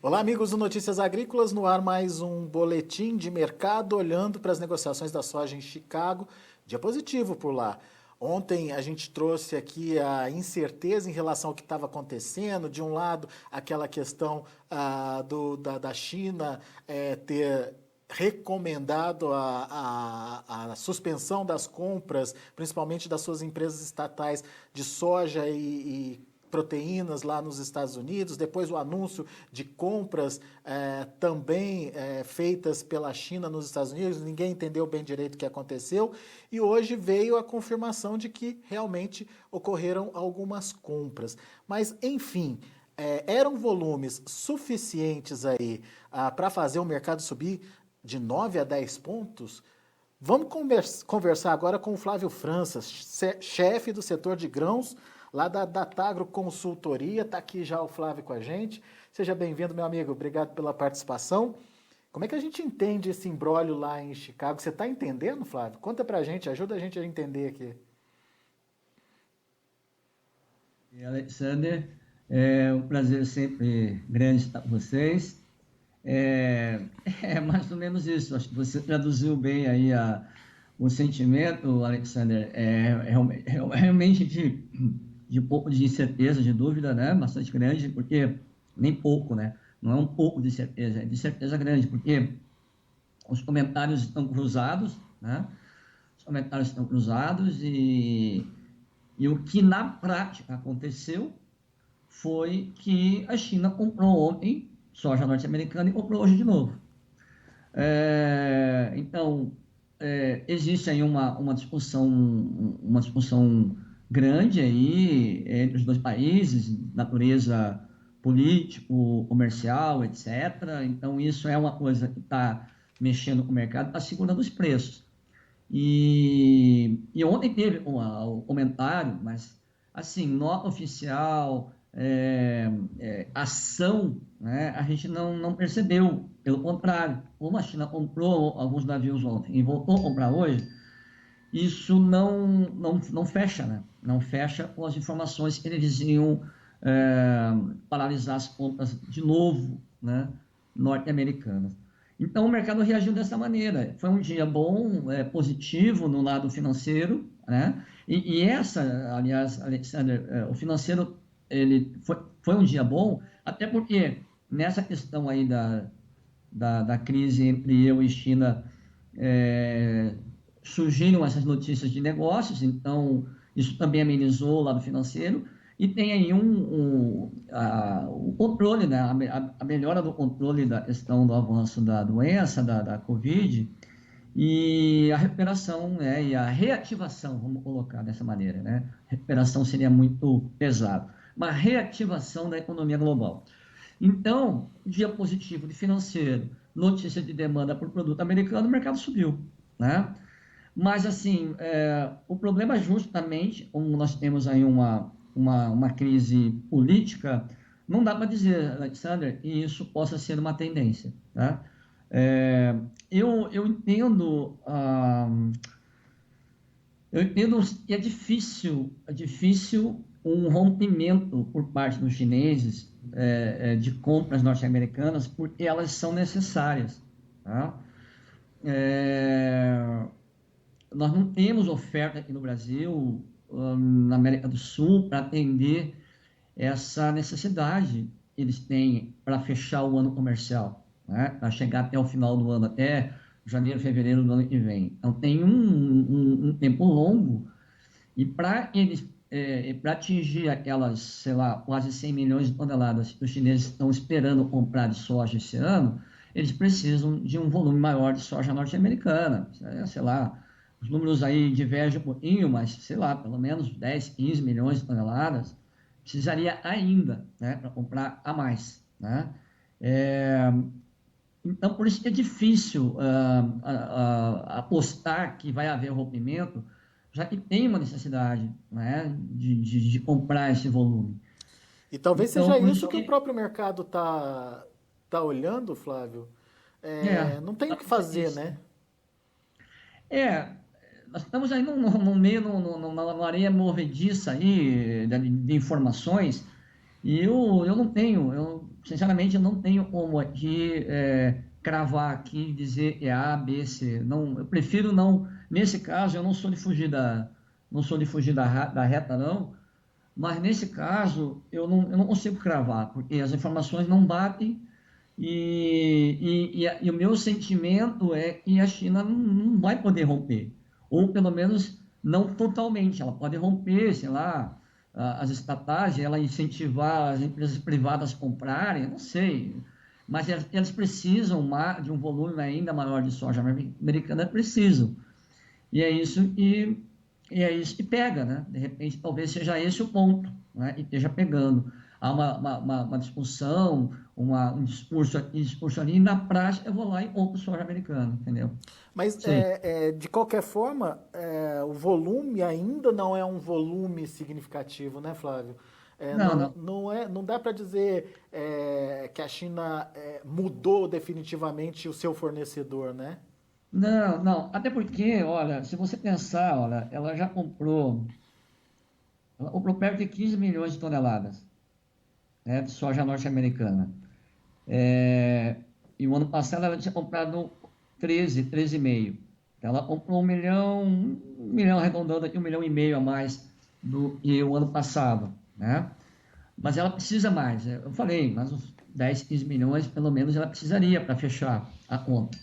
Olá, amigos do Notícias Agrícolas, no ar mais um boletim de mercado, olhando para as negociações da soja em Chicago. Dia positivo por lá. Ontem a gente trouxe aqui a incerteza em relação ao que estava acontecendo. De um lado, aquela questão da China ter recomendado a suspensão das compras, principalmente das suas empresas estatais de soja e proteínas lá nos Estados Unidos, depois o anúncio de compras também feitas pela China nos Estados Unidos, ninguém entendeu bem direito o que aconteceu, e hoje veio a confirmação de que realmente ocorreram algumas compras. Mas, enfim, eram volumes suficientes aí para fazer o mercado subir de 9 a 10 pontos? Vamos conversar agora com o Flávio França, chefe do setor de grãos lá da Datagro Consultoria. Está aqui já o Flávio com a gente. Seja bem-vindo, meu amigo. Obrigado pela participação. Como é que a gente entende esse imbróglio lá em Chicago? Você está entendendo, Flávio? Conta pra gente, ajuda a gente a entender aqui. E Alexander, é um prazer sempre grande estar com vocês. É, é mais ou menos isso. Acho que você traduziu bem aí o sentimento, Alexander. Realmente de um pouco de incerteza, de dúvida, né? Bastante grande, porque nem pouco, né? Não é um pouco de certeza, é de certeza grande, porque os comentários estão cruzados, né? Os comentários estão cruzados e o que na prática aconteceu foi que a China comprou ontem soja norte-americana e comprou hoje de novo. Então, existe aí uma discussão grande aí entre os dois países, natureza político, comercial, etc. Então, isso é uma coisa que está mexendo com o mercado, está segurando os preços. E ontem teve um comentário, mas assim, nota oficial, ação, né, a gente não percebeu. Pelo contrário, como a China comprou alguns navios ontem e voltou a comprar hoje, isso não fecha, né? Não fecha com as informações que eles iam paralisar as compras de novo, né, norte-americanas. Então o mercado reagiu dessa maneira. Foi um dia bom, positivo no lado financeiro, né? Aliás, Alexander, o financeiro ele foi um dia bom, até porque nessa questão aí da crise entre eu e China, é, surgiram essas notícias de negócios, então isso também amenizou o lado financeiro, e tem aí o controle, né, a melhora do controle da questão do avanço da doença, da Covid, e a recuperação, né, e a reativação, vamos colocar dessa maneira, né? Recuperação seria muito pesado, uma reativação da economia global. Então, dia positivo de financeiro, notícia de demanda por produto americano, o mercado subiu, né? Mas, assim, o problema é justamente, como nós temos aí uma crise política, não dá para dizer, Alexander, que isso possa ser uma tendência, tá? Eu entendo, que é difícil um rompimento por parte dos chineses de compras norte-americanas, porque elas são necessárias, tá? É, Nós não temos oferta aqui no Brasil, na América do Sul, para atender essa necessidade que eles têm para fechar o ano comercial, né? Para chegar até o final do ano, até janeiro, fevereiro do ano que vem. Então, tem um tempo longo e para eles, para atingir aquelas, sei lá, quase 100 milhões de toneladas que os chineses estão esperando comprar de soja esse ano, eles precisam de um volume maior de soja norte-americana. Sei lá, os números aí divergem um pouquinho, mas, sei lá, pelo menos 10, 15 milhões de toneladas, precisaria ainda, né, para comprar a mais, né? É, então, por isso que é difícil apostar que vai haver rompimento, já que tem uma necessidade, né, de comprar esse volume. E talvez Então, seja por isso isso que o que próprio mercado tá olhando, Flávio. Não tem o dá que para dizer fazer, isso. né? É, nós estamos aí no meio, numa areia movediça aí de informações, e eu não tenho, sinceramente, eu não tenho como aqui cravar aqui, dizer é A, B, C. Não, eu prefiro não, nesse caso, eu não sou de fugir da reta, não, mas nesse caso eu não consigo cravar, porque as informações não batem e o meu sentimento é que a China não vai poder romper, ou pelo menos não totalmente. Ela pode romper, sei lá, as estatais, ela incentivar as empresas privadas a comprarem, eu não sei, mas elas precisam de um volume ainda maior de soja americana, precisam. E é isso que pega, né? De repente, talvez seja esse o ponto, né? E esteja pegando. Há uma discussão, um discurso aqui, discurso ali, e na prática eu vou lá e compro soja americana, entendeu? Mas, Sim. de qualquer forma, o volume ainda não é um volume significativo, né, Flávio? Não, não. Não dá para dizer que a China mudou definitivamente o seu fornecedor, né? Não, não. Até porque, olha, se você pensar, olha, ela comprou perto de 15 milhões de toneladas, né, de soja norte-americana. É, e o ano passado ela tinha comprado 13,5. Então ela comprou 1 milhão arredondando aqui, 1,5 milhão a mais do que o ano passado, né? Mas ela precisa mais. Eu falei, mas uns 10, 15 milhões pelo menos ela precisaria para fechar a conta.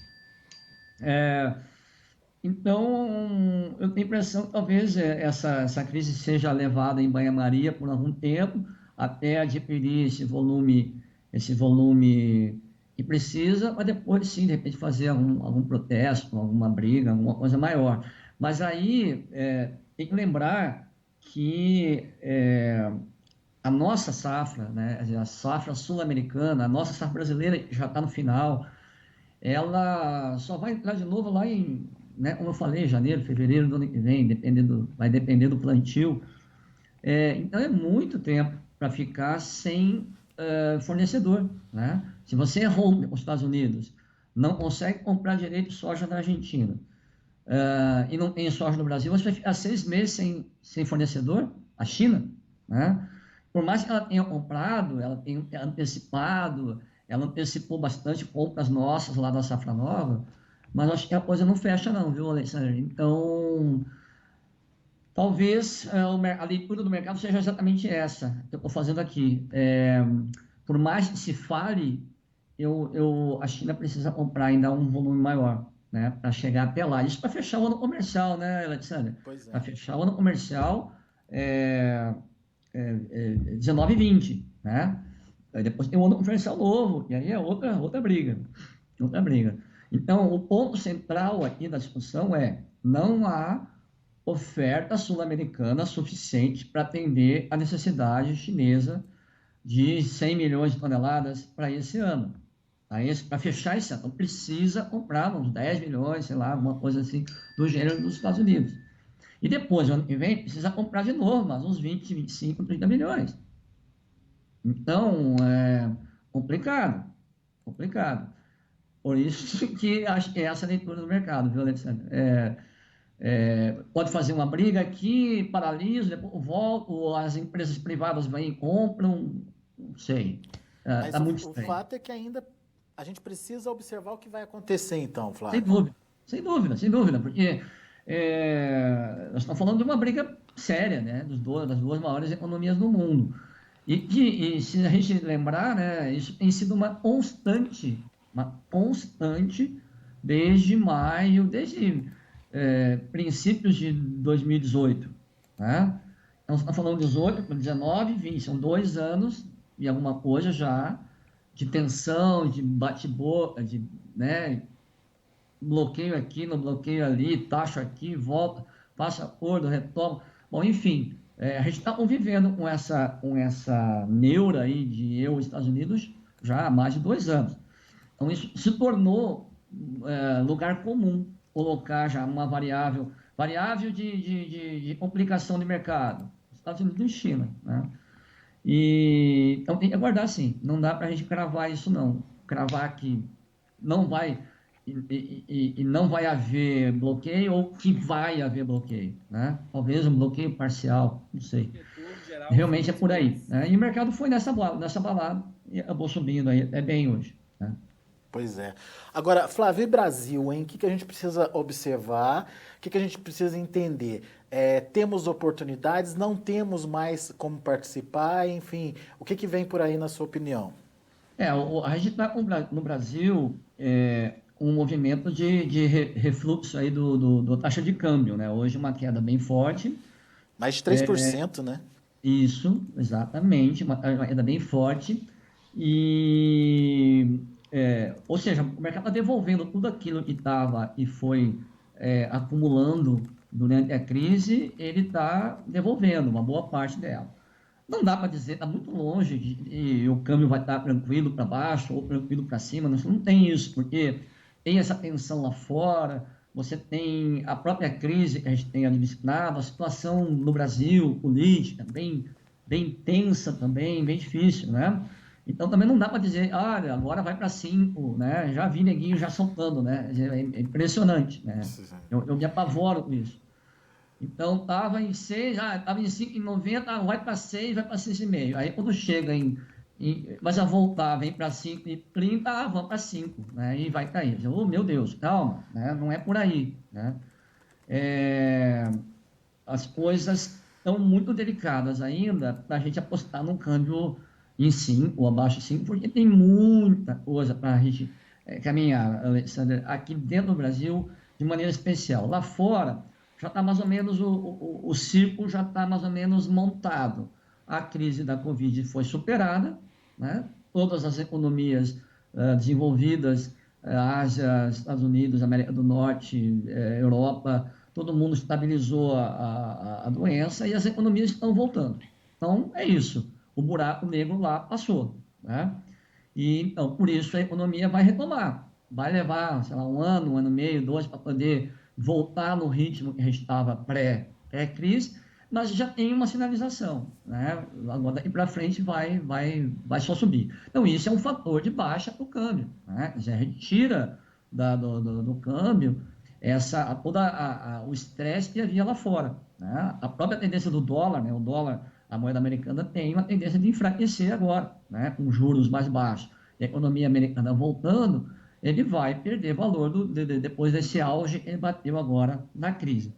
Então, eu tenho a impressão que talvez essa crise seja levada em banho-maria por algum tempo, até adquirir esse volume que precisa, mas depois sim, de repente, fazer algum protesto, alguma briga, alguma coisa maior. Mas aí tem que lembrar que a nossa safra, né, a safra sul-americana, a nossa safra brasileira que já está no final, ela só vai entrar de novo lá em, né, como eu falei, janeiro, fevereiro do ano que vem, vai depender do plantio. Então é muito tempo para ficar sem fornecedor, né? Se você rompe com os Estados Unidos, não consegue comprar direito soja da Argentina, e não tem soja no Brasil, você vai ficar 6 meses sem fornecedor, a China, né? Por mais que ela tenha comprado, ela tenha antecipado, ela antecipou bastante compras nossas lá da Safra Nova, mas acho que a coisa não fecha não, viu, Alexandre? Então, talvez a leitura do mercado seja exatamente essa que eu estou fazendo aqui. Por mais que se fale, a China precisa comprar ainda um volume maior, né, para chegar até lá. Isso para fechar o ano comercial, né, Alexandre? Pois Para é. fechar o ano comercial 19 e 20, né? Aí depois tem o ano comercial novo, e aí é outra briga. Outra briga. Então, o ponto central aqui da discussão é: não há oferta sul-americana suficiente para atender a necessidade chinesa de 100 milhões de toneladas para esse ano. Para fechar esse ano, então precisa comprar uns 10 milhões, sei lá, alguma coisa assim, do gênero dos Estados Unidos. E depois, ano que vem, precisa comprar de novo, mas uns 20, 25, 30 milhões. Então, é complicado, complicado. Por isso que acho que é essa a leitura do mercado, viu, Alexandre? Pode fazer uma briga aqui, paralisa, depois volta, ou as empresas privadas vêm e compram, não sei. Mas Está muito o estranho. fato é que ainda a gente precisa observar o que vai acontecer então, Sem Flávio. dúvida, sem dúvida, sem dúvida, porque nós estamos falando de uma briga séria, né, das duas maiores economias do mundo. E se a gente lembrar, né, isso tem sido uma constante desde maio, desde princípios de 2018, né? Então, você está falando 18, 19, 20, são 2 anos e alguma coisa já de tensão, de bate-boca, né, bloqueio aqui, no bloqueio ali, taxa aqui, volta, passa acordo, retoma. Bom, enfim, a gente está convivendo com essa neura aí de eu e Estados Unidos já há mais de 2 anos. Então, isso se tornou lugar comum colocar já uma variável de complicação de mercado, Estados Unidos e China, né? Então tem que aguardar sim, não dá para a gente cravar isso não, cravar que não vai e não vai haver bloqueio ou que vai haver bloqueio, né? Talvez um bloqueio parcial, não sei. Corretor geral Realmente é Feliz por aí, Pérez. né? E o mercado foi nessa balada e acabou subindo aí até bem hoje, né? Pois é. Agora, Flávio, e Brasil, hein? O que a gente precisa observar? O que a gente precisa entender? Temos oportunidades? Não temos mais como participar? Enfim, o que vem por aí na sua opinião? A gente está no Brasil um movimento de refluxo aí do taxa de câmbio, né? Hoje uma queda bem forte. Mais de 3%, né? Isso, exatamente, uma queda bem forte. E, ou seja, o mercado está devolvendo tudo aquilo que estava e foi acumulando durante a crise, ele está devolvendo uma boa parte dela. Não dá para dizer, está muito longe de o câmbio vai estar tranquilo para baixo ou tranquilo para cima, não tem isso, porque tem essa tensão lá fora, você tem a própria crise que a gente tem administrado, a situação no Brasil, política, bem tensa também, bem difícil, né? Então também não dá para dizer, olha, agora vai para 5, né? Já vi neguinho já soltando, né? É impressionante, né? Eu me apavoro com isso. Então, estava em 6, estava em 5,90, vai para 6, vai para 6,5. Aí, quando chega mas a voltar, vem para 5,30, vamos para 5, né? E vai cair. Oh, meu Deus, calma, né? Não é por aí, né? É, as coisas estão muito delicadas ainda para a gente apostar num câmbio em 5 ou abaixo de 5, porque tem muita coisa para a gente caminhar, Alexander, aqui dentro do Brasil, de maneira especial. Lá fora, já está mais ou menos, o círculo já está mais ou menos montado. A crise da Covid foi superada, né? Todas as economias desenvolvidas, Ásia, Estados Unidos, América do Norte, Europa, todo mundo estabilizou a doença e as economias estão voltando. Então, é isso. O buraco negro lá passou, né? E, então, por isso a economia vai retomar. Vai levar, sei lá, um ano e meio, 2, para poder voltar no ritmo que a gente estava pré-crise, mas já tem uma sinalização, né? Agora daqui para frente vai só subir. Então, isso é um fator de baixa para o câmbio, né? Quer dizer, a gente tira do câmbio o estresse que havia lá fora, né? A própria tendência do dólar, né? O dólar, a moeda americana, tem uma tendência de enfraquecer agora, né? Com juros mais baixos. E a economia americana voltando, ele vai perder valor depois desse auge que ele bateu agora na crise.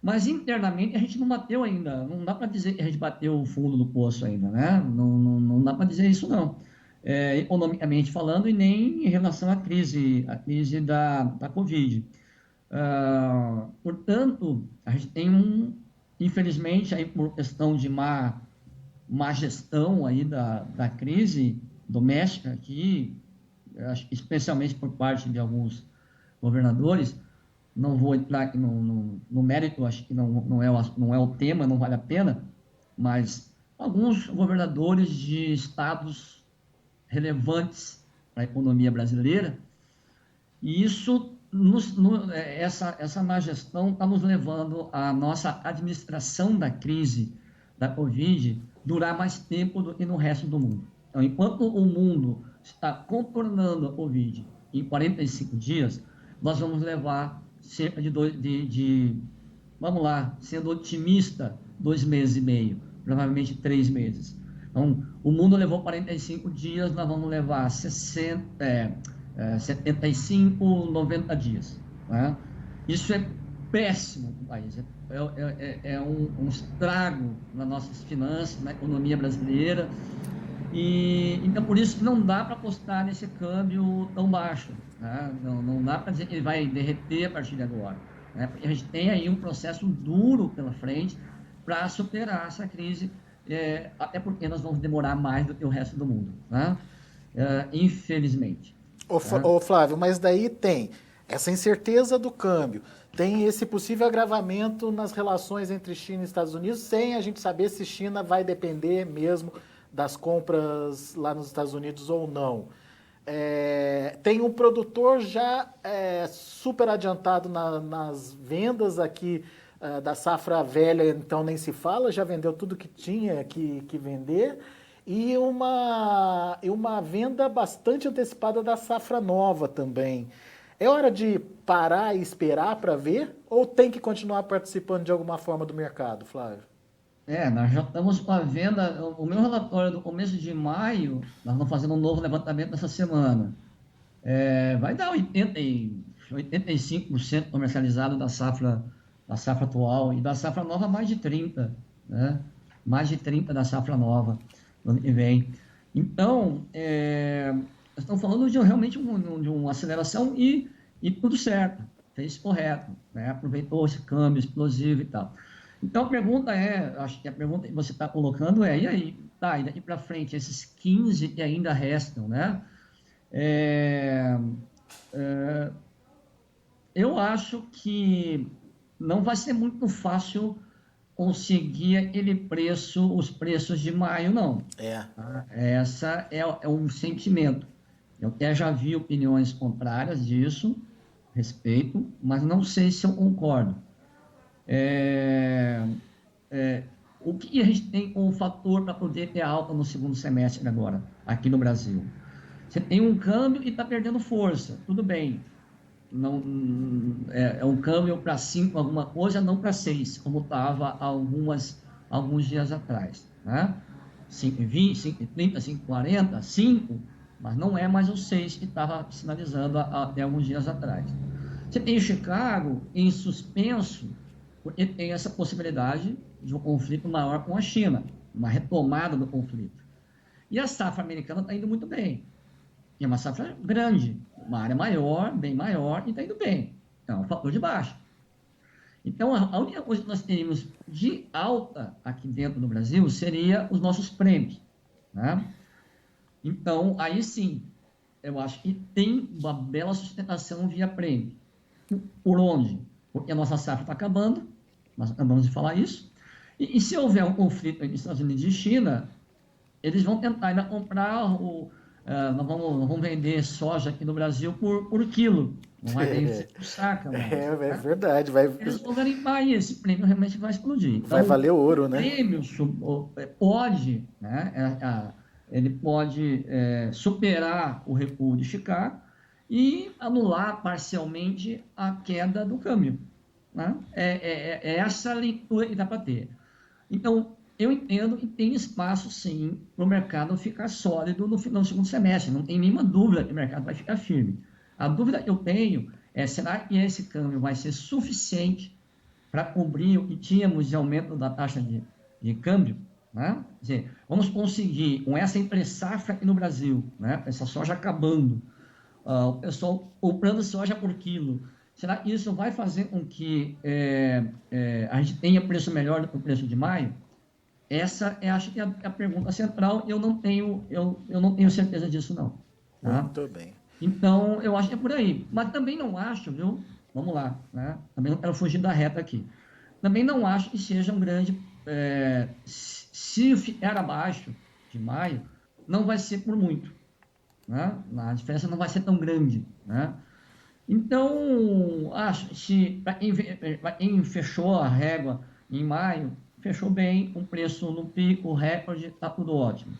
Mas internamente a gente não bateu ainda, não dá para dizer que a gente bateu o fundo do poço ainda, né? Não dá para dizer isso não. Economicamente falando e nem em relação à crise da Covid. Portanto, a gente tem infelizmente, aí por questão de má gestão aí da crise doméstica aqui, especialmente por parte de alguns governadores, não vou entrar aqui no mérito, acho que não é o tema, não vale a pena, mas alguns governadores de estados relevantes para a economia brasileira, e isso, essa má gestão está nos levando a nossa administração da crise da Covid durar mais tempo do que no resto do mundo. Então, enquanto o mundo está contornando a Covid em 45 dias, nós vamos levar cerca vamos lá, sendo otimista, 2 meses e meio, provavelmente 3 meses. Então, o mundo levou 45 dias, nós vamos levar 75, 90 dias. Né? Isso é péssimo para o país, é um estrago nas nossas finanças, na economia brasileira, e então por isso que não dá para apostar nesse câmbio tão baixo, né? Não dá para dizer que ele vai derreter a partir de agora, né? Porque a gente tem aí um processo duro pela frente para superar essa crise, até porque nós vamos demorar mais do que o resto do mundo, né? Infelizmente. Ô Flávio, mas daí tem essa incerteza do câmbio, tem esse possível agravamento nas relações entre China e Estados Unidos, sem a gente saber se China vai depender mesmo das compras lá nos Estados Unidos ou não. Tem um produtor já super adiantado nas vendas aqui da safra velha, então nem se fala, já vendeu tudo que tinha que vender, e uma venda bastante antecipada da safra nova também. É hora de parar e esperar para ver, ou tem que continuar participando de alguma forma do mercado, Flávio? Nós já estamos com a venda, o meu relatório do começo de maio, nós vamos fazer um novo levantamento nessa semana. Vai dar 85% comercializado da safra atual, e da safra nova mais de 30%, né? Mais de 30% da safra nova no ano que vem. Então, nós estamos falando de realmente de uma aceleração e tudo certo, fez correto, né? Aproveitou esse câmbio explosivo e tal. Então, a pergunta acho que a pergunta que você está colocando e aí, tá, e daqui para frente, esses 15 que ainda restam, né? É, eu acho que não vai ser muito fácil conseguir aquele preço, os preços de maio, não. É. Tá? Essa é um sentimento. Eu até já vi opiniões contrárias disso, respeito, mas não sei se eu concordo. É, o que a gente tem como fator para poder ter alta no segundo semestre agora, aqui no Brasil? Você tem um câmbio e está perdendo força, tudo bem. Não, é um câmbio para 5 alguma coisa, não para 6, como estava alguns dias atrás. Né? 5,20, 5,30, 5,40, 5, mas não é mais o 6 que estava sinalizando até alguns dias atrás. Você tem Chicago em suspenso, porque tem essa possibilidade de um conflito maior com a China, uma retomada do conflito. E a safra americana está indo muito bem. É uma safra grande, uma área maior, bem maior, e está indo bem. Então, é um fator de baixa. Então, a única coisa que nós teríamos de alta aqui dentro do Brasil seria os nossos prêmios. Né? Então, aí sim, eu acho que tem uma bela sustentação via prêmio. Por onde? Porque a nossa safra está acabando, nós acabamos de falar isso, e se houver um conflito entre Estados Unidos e China, eles vão tentar ainda comprar nós vamos vender soja aqui no Brasil por quilo, não vai vender por saca mais. É Né? verdade, Eles vão garimpar e esse prêmio realmente vai explodir. vai Então, valer o ouro, né? prêmio pode, né, ele pode superar o recuo de Chicago e anular parcialmente a queda do câmbio. Né? É essa leitura que dá para ter. Então, eu entendo que tem espaço, sim, para o mercado ficar sólido no final do segundo semestre. Não tem nenhuma dúvida que o mercado vai ficar firme. A dúvida que eu tenho é, será que esse câmbio vai ser suficiente para cobrir o que tínhamos de aumento da taxa de câmbio? Né? Quer dizer, vamos conseguir, com essa entre-safra aqui no Brasil, né? Essa soja acabando, o pessoal comprando soja por quilo, será que isso vai fazer com que a gente tenha preço melhor do que o preço de maio? Essa acho que é a pergunta central. Eu não tenho certeza disso, não. Tá? Muito bem. Então, eu acho que é por aí. Mas também não acho, viu? Vamos lá, né? Também não quero fugir da reta aqui. Também não acho que seja um grande. Se ficar abaixo de maio, não vai ser por muito. Né? A diferença não vai ser tão grande. Né? Então, acho que para quem fechou a régua em maio, fechou bem, com preço no pico, recorde, está tudo ótimo.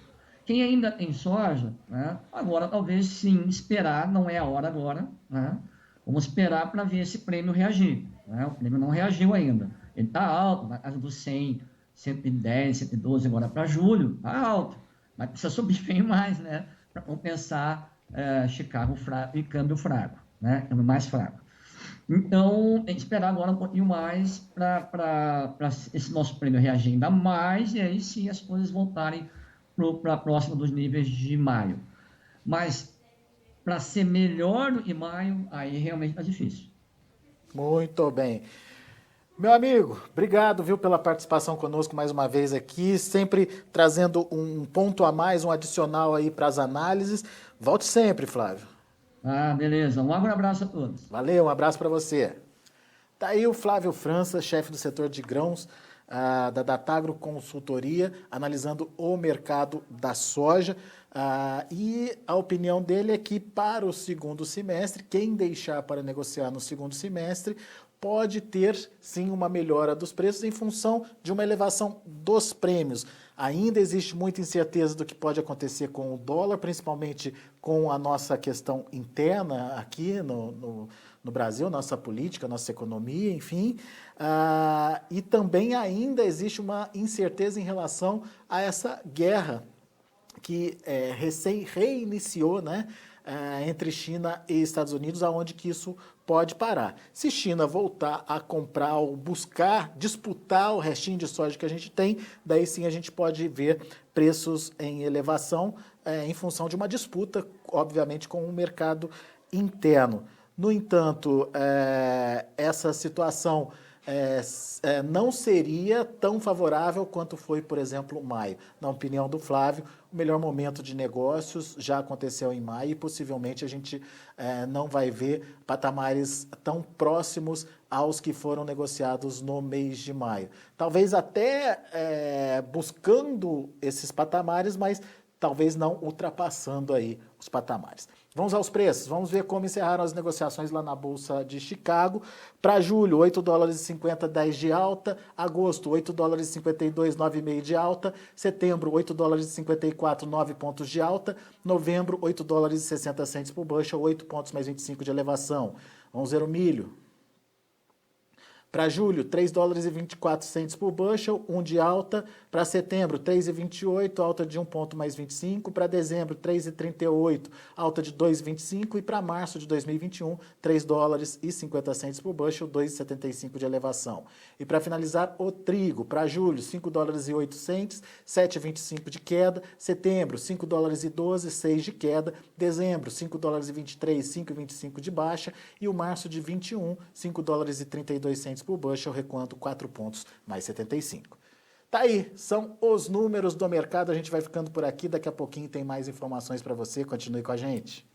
Quem ainda tem soja, né, agora talvez sim esperar, não é a hora agora, né, vamos esperar para ver esse prêmio reagir. Né, o prêmio não reagiu ainda. Ele está alto, na casa dos 100, 110, 112 agora para julho, está alto, mas precisa subir bem mais, né, para compensar Chicago fraco e câmbio fraco, né, câmbio mais fraco. Então, tem que esperar agora um pouquinho mais para esse nosso prêmio reagir ainda mais, e aí sim as coisas voltarem para próximo dos níveis de maio. Mas para ser melhor do que maio, aí realmente está difícil. Muito bem. Meu amigo, obrigado, viu, pela participação conosco mais uma vez aqui, sempre trazendo um ponto a mais, um adicional aí para as análises. Volte sempre, Flávio. Ah, beleza. Um abraço a todos. Valeu, um abraço para você. Tá aí o Flávio França, chefe do setor de grãos da Datagro Consultoria, analisando o mercado da soja. E a opinião dele é que para o segundo semestre, quem deixar para negociar no segundo semestre pode ter sim uma melhora dos preços em função de uma elevação dos prêmios. Ainda existe muita incerteza do que pode acontecer com o dólar, principalmente com a nossa questão interna aqui no Brasil, nossa política, nossa economia, enfim. E também ainda existe uma incerteza em relação a essa guerra que recém reiniciou, né, entre China e Estados Unidos, aonde que isso pode parar. Se China voltar a comprar ou buscar disputar o restinho de soja que a gente tem, daí sim a gente pode ver preços em elevação em função de uma disputa, obviamente, com o mercado interno. No entanto, essa situação não seria tão favorável quanto foi, por exemplo, maio. Na opinião do Flávio, o melhor momento de negócios já aconteceu em maio e possivelmente a gente não vai ver patamares tão próximos aos que foram negociados no mês de maio. Talvez até buscando esses patamares, mas talvez não ultrapassando aí os patamares. Vamos aos preços, vamos ver como encerraram as negociações lá na Bolsa de Chicago. Para julho, 8 dólares e 50, 10 de alta. Agosto, 8 dólares e 52, 9,5 de alta. Setembro, 8 dólares e 54, 9 pontos de alta. Novembro, 8 dólares e 60 centes por bushel, 8 pontos mais 25 de elevação. Vamos ver o milho. Para julho, 3 dólares e 24 centes por bushel, 1 de alta. Para setembro, 3,28, alta de 1 ponto mais 25. Para dezembro, 3,38, alta de 2,25. E para março de 2021, 3 dólares e 50 centes por bushel, 2,75 de elevação. E para finalizar, o trigo. Para julho, 5 dólares e 8 centes, 7,25 de queda. Setembro, 5 dólares e 12, 6 de queda. Dezembro, 5 dólares e 23, 5,25 de baixa. E o março de 21, 5 dólares e 32 centes por bushel, recuando 4 pontos mais 75. Tá aí, são os números do mercado. A gente vai ficando por aqui. Daqui a pouquinho tem mais informações para você. Continue com a gente.